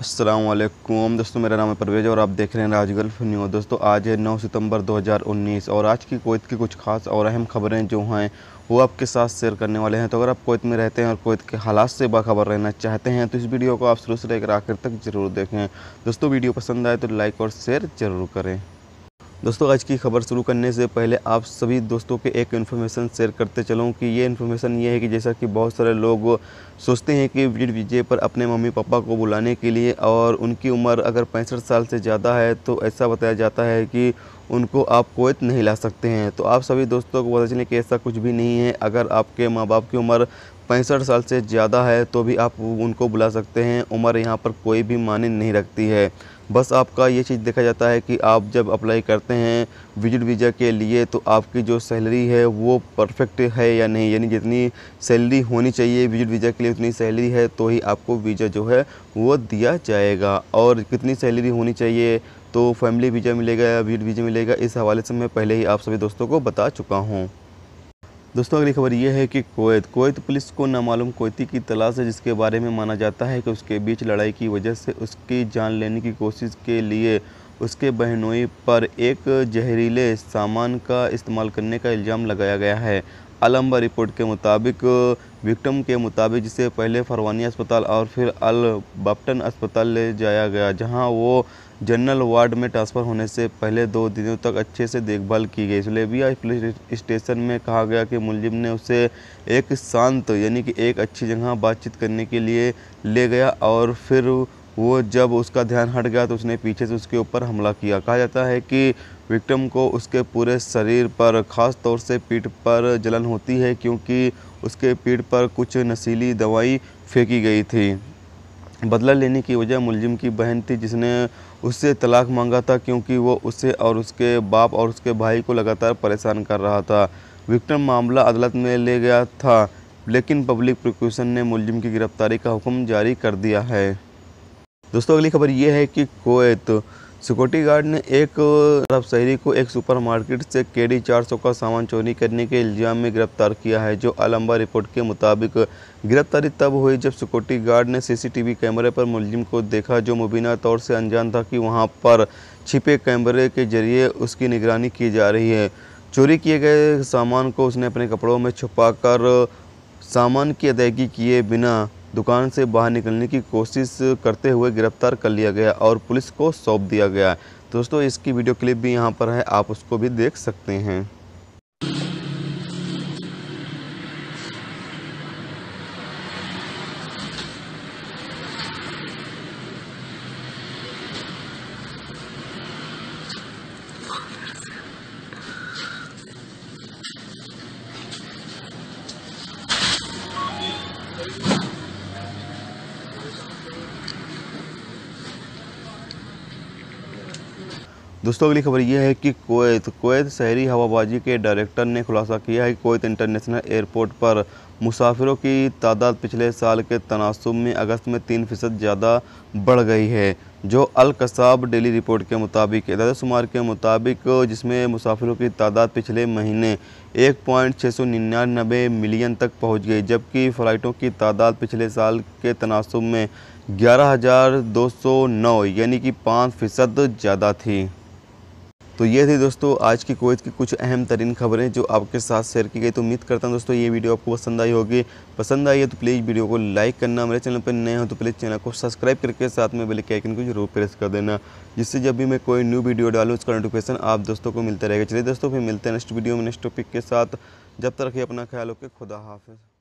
अस्सलामुअलैकुम दोस्तों, मेरा नाम है परवेज और आप देख रहे हैं राज गल्फ न्यूज़। दोस्तों आज है 9 सितंबर 2019 और आज की कुवैत की कुछ खास और अहम खबरें जो हैं वो आपके साथ शेयर करने वाले हैं। तो अगर आप कुवैत में रहते हैं और कुवैत के हालात से बाखबर रहना चाहते हैं तो इस वीडियो को आप शुरू से लेकर आखिर तक ज़रूर देखें। दोस्तों वीडियो पसंद आए तो लाइक और शेयर ज़रूर करें। दोस्तों आज की खबर शुरू करने से पहले आप सभी दोस्तों के एक इन्फॉर्मेशन शेयर करते चलूँ कि ये इन्फॉर्मेशन ये है कि जैसा कि बहुत सारे लोग सोचते हैं कि विजिट वीज़े पर अपने मम्मी पापा को बुलाने के लिए और उनकी उम्र अगर 65 साल से ज़्यादा है तो ऐसा बताया जाता है कि उनको आप कुवैत नहीं ला सकते हैं। तो आप सभी दोस्तों को पता चले कि ऐसा कुछ भी नहीं है। अगर आपके माँ बाप की उम्र 65 साल से ज़्यादा है तो भी आप उनको बुला सकते हैं। उम्र यहाँ पर कोई भी मायने नहीं रखती है। बस आपका ये चीज़ देखा जाता है कि आप जब अप्लाई करते हैं विजिट वीज़ा के लिए तो आपकी जो सैलरी है वो परफेक्ट है या नहीं, यानी जितनी सैलरी होनी चाहिए विजिट वीज़ा के लिए उतनी सैलरी है तो ही आपको वीज़ा जो है वो दिया जाएगा। और कितनी सैलरी होनी चाहिए तो फैमिली वीज़ा मिलेगा या विजिट वीज़ा मिलेगा, इस हवाले से मैं पहले ही आप सभी दोस्तों को बता चुका हूँ। दोस्तों अगली खबर ये है कि कुवैत पुलिस को नामालूम कुवैती की तलाश है जिसके बारे में माना जाता है कि उसके बीच लड़ाई की वजह से उसकी जान लेने की कोशिश के लिए उसके बहनोई पर एक जहरीले सामान का इस्तेमाल करने का इल्ज़ाम लगाया गया है। अलंबा रिपोर्ट के मुताबिक विक्टिम के मुताबिक जिसे पहले फरवानी अस्पताल और फिर अल बाप्टन अस्पताल ले जाया गया जहां वो जनरल वार्ड में ट्रांसफ़र होने से पहले 2 दिनों तक अच्छे से देखभाल की गई। सुलेबिया पुलिस स्टेशन में कहा गया कि मुलजिम ने उसे एक शांत यानी कि एक अच्छी जगह बातचीत करने के लिए ले गया और फिर वो जब उसका ध्यान हट गया तो उसने पीछे से उसके ऊपर हमला किया। कहा जाता है कि विक्टिम को उसके पूरे शरीर पर ख़ास तौर से पीठ पर जलन होती है क्योंकि उसके पीठ पर कुछ नशीली दवाई फेंकी गई थी। बदला लेने की वजह मुलजिम की बहन थी जिसने उससे तलाक मांगा था क्योंकि वो उसे और उसके बाप और उसके भाई को लगातार परेशान कर रहा था। विक्टिम मामला अदालत में ले गया था लेकिन पब्लिक प्रोसिक्यूशन ने मुलजिम की गिरफ्तारी का हुक्म जारी कर दिया है। दोस्तों अगली खबर ये है कि कुवैत सिक्योरिटी गार्ड ने एक अरब शहरी को एक सुपरमार्केट से केडी 400 का सामान चोरी करने के इल्ज़ाम में गिरफ्तार किया है। जो अलंबा रिपोर्ट के मुताबिक गिरफ्तारी तब हुई जब सिक्योरिटी गार्ड ने सीसीटीवी कैमरे पर मुलजिम को देखा जो मुबीना तौर से अनजान था कि वहां पर छिपे कैमरे के जरिए उसकी निगरानी की जा रही है। चोरी किए गए सामान को उसने अपने कपड़ों में छुपाकर सामान की अदायगी किए बिना दुकान से बाहर निकलने की कोशिश करते हुए गिरफ्तार कर लिया गया और पुलिस को सौंप दिया गया। दोस्तों इसकी वीडियो क्लिप भी यहाँ पर है, आप उसको भी देख सकते हैं। दोस्तों अगली खबर यह है कि कुवैत शहरी हवाबाजी के डायरेक्टर ने खुलासा किया है कि कुवैत इंटरनेशनल एयरपोर्ट पर मुसाफिरों की तादाद पिछले साल के तनासुब में अगस्त में 3% ज़्यादा बढ़ गई है। जो अल कसाब डेली रिपोर्ट के मुताबिक शुमार के मुताबिक जिसमें मुसाफिरों की तादाद पिछले महीने 1.699 मिलियन तक पहुंच गई जबकि फ़्लाइटों की तादाद पिछले साल के तनासुब में 11,209 यानी कि 5% ज़्यादा थी। तो ये थी दोस्तों आज की कुवैत की कुछ अहम तरीन खबरें जो आपके साथ शेयर की गई। तो उम्मीद करता हूं दोस्तों ये वीडियो आपको पसंद आई होगी। पसंद आई है तो प्लीज़ वीडियो को लाइक करना, मेरे चैनल पर नए हो तो प्लीज़ चैनल को सब्सक्राइब करके साथ में बेल के आइकन को जरूर प्रेस कर देना जिससे जब भी मैं कोई न्यू वीडियो डालूँ उसका नोटिफिकेशन आप दोस्तों को मिलता रहेगा। चलिए दोस्तों फिर मिलते हैं नेक्स्ट वीडियो में नेक्स्ट टॉपिक के साथ। जब तक रखिए अपना ख्याल, ओके, खुदा हाफिज़।